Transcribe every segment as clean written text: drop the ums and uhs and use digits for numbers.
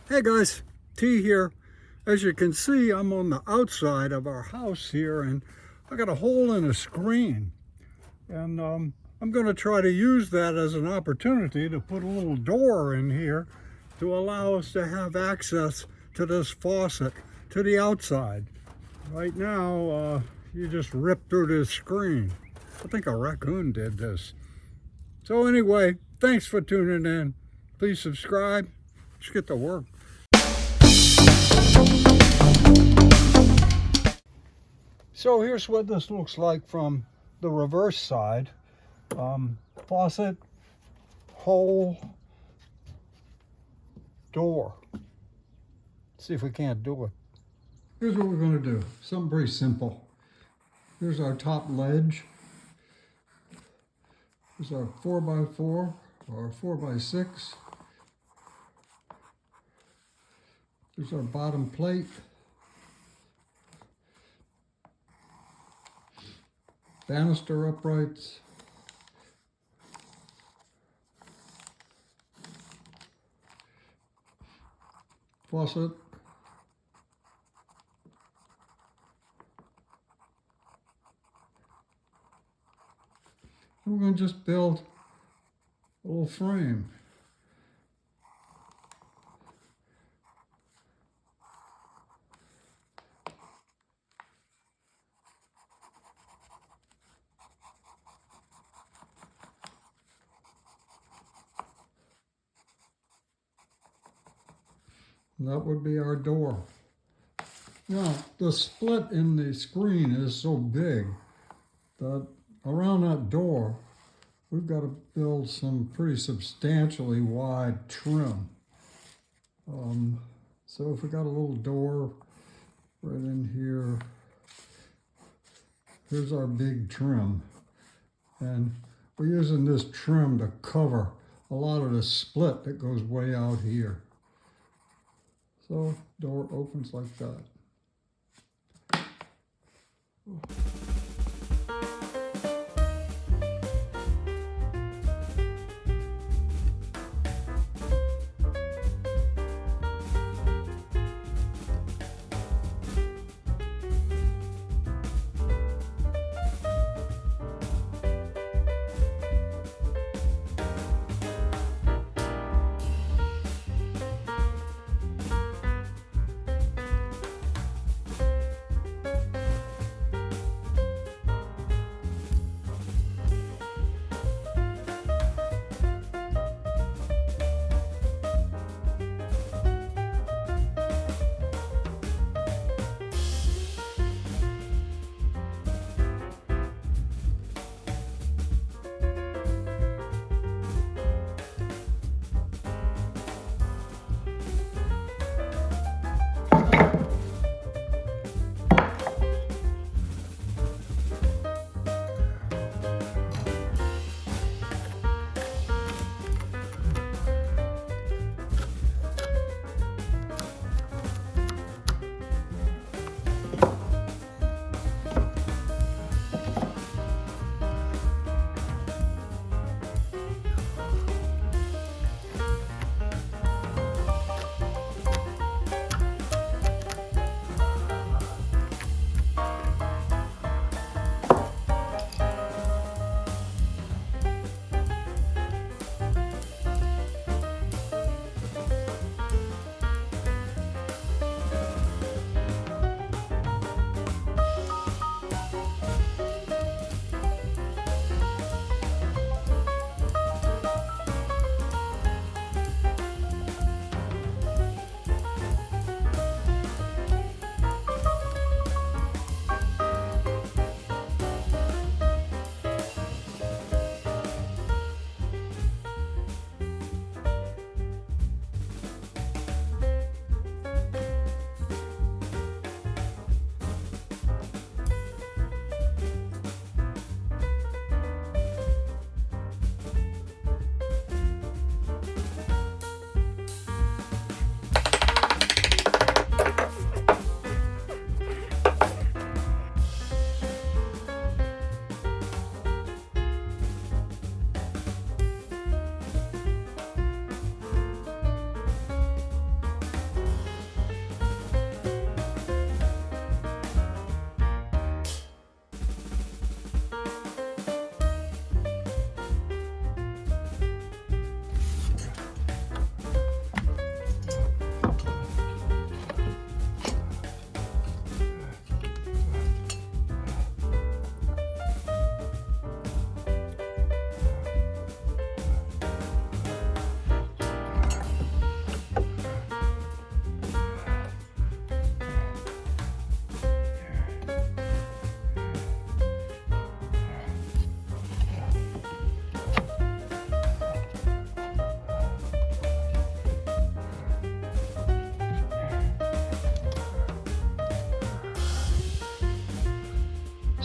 Hey guys, T here. As you can see, I'm on the outside of our house here and I got a hole in a screen. And I'm going to try to use that as an opportunity to put a little door in here to allow us to have access to this faucet to the outside. Right now, you just rip through this screen. I think a raccoon did this. So anyway, thanks for tuning in. Please subscribe. Let's get to work. So here's what this looks like from the reverse side. Faucet, hole, door. Let's see if we can't do it. Here's what we're going to do. Something pretty simple. Here's our top ledge. Here's our 4x4 or 4x6. Here's our bottom plate. Banister uprights. Faucet. And we're going to just build a little frame. That would be our door. Now, the split in the screen is so big that around that door, we've got to build some pretty substantially wide trim. So if we got a little door right in here, here's our big trim. And we're using this trim to cover a lot of the split that goes way out here. So door opens like that.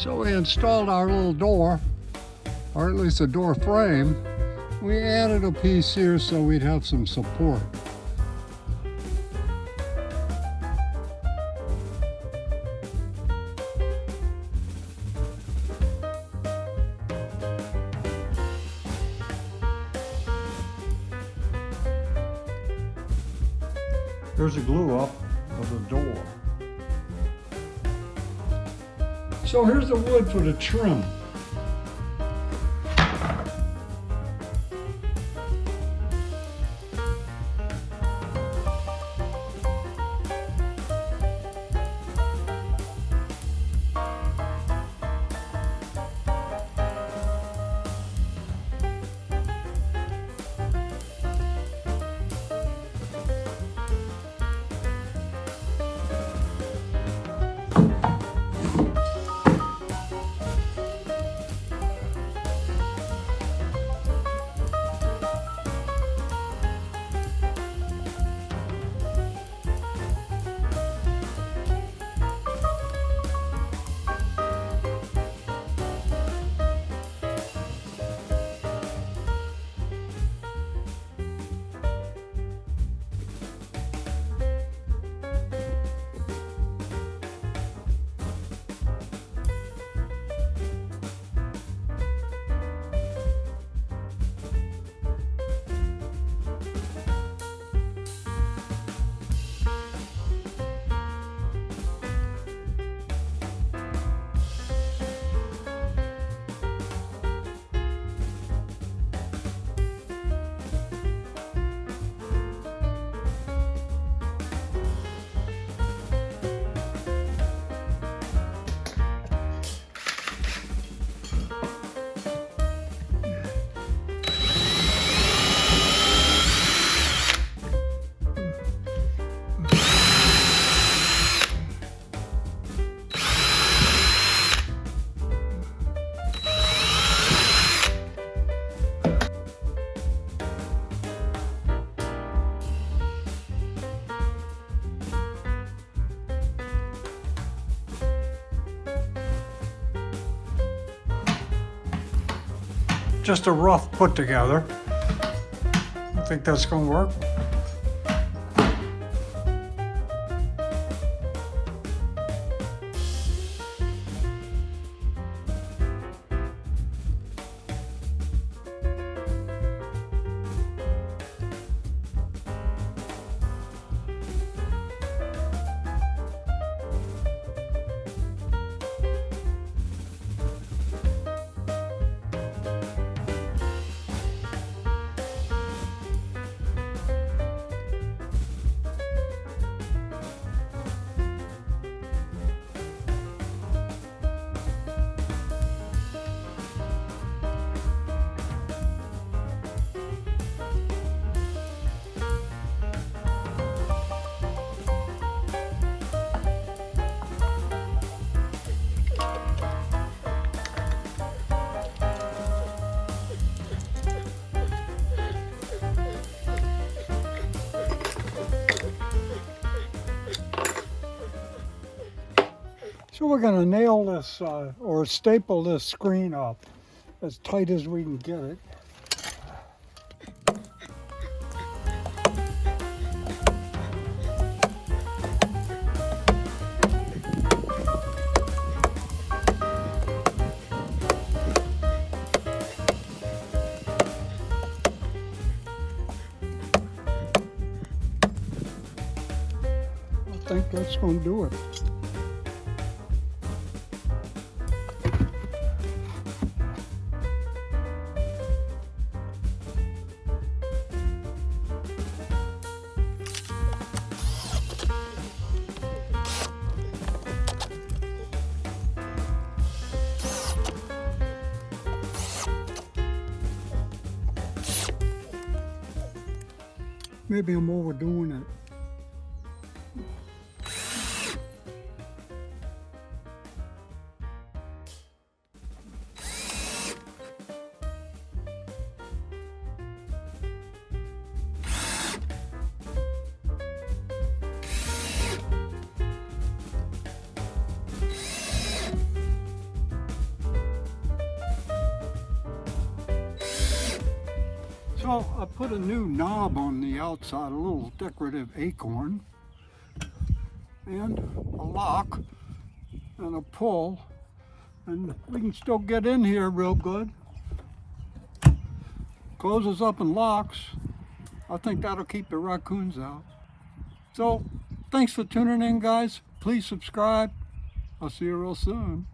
So we installed our little door, or at least a door frame. We added a piece here so we'd have some support. There's a glue up of the door. So here's the wood for the trim. Just a rough put together. I think that's going to work. So we're going to nail this or staple this screen up as tight as we can get it. I think that's going to do it. Maybe I'm overdoing it. So I put a new knob on the outside, a little decorative acorn, and a lock and a pull, and we can still get in here real good. Closes up and locks. I think that'll keep the raccoons out. So thanks for tuning in, guys. Please subscribe. I'll see you real soon.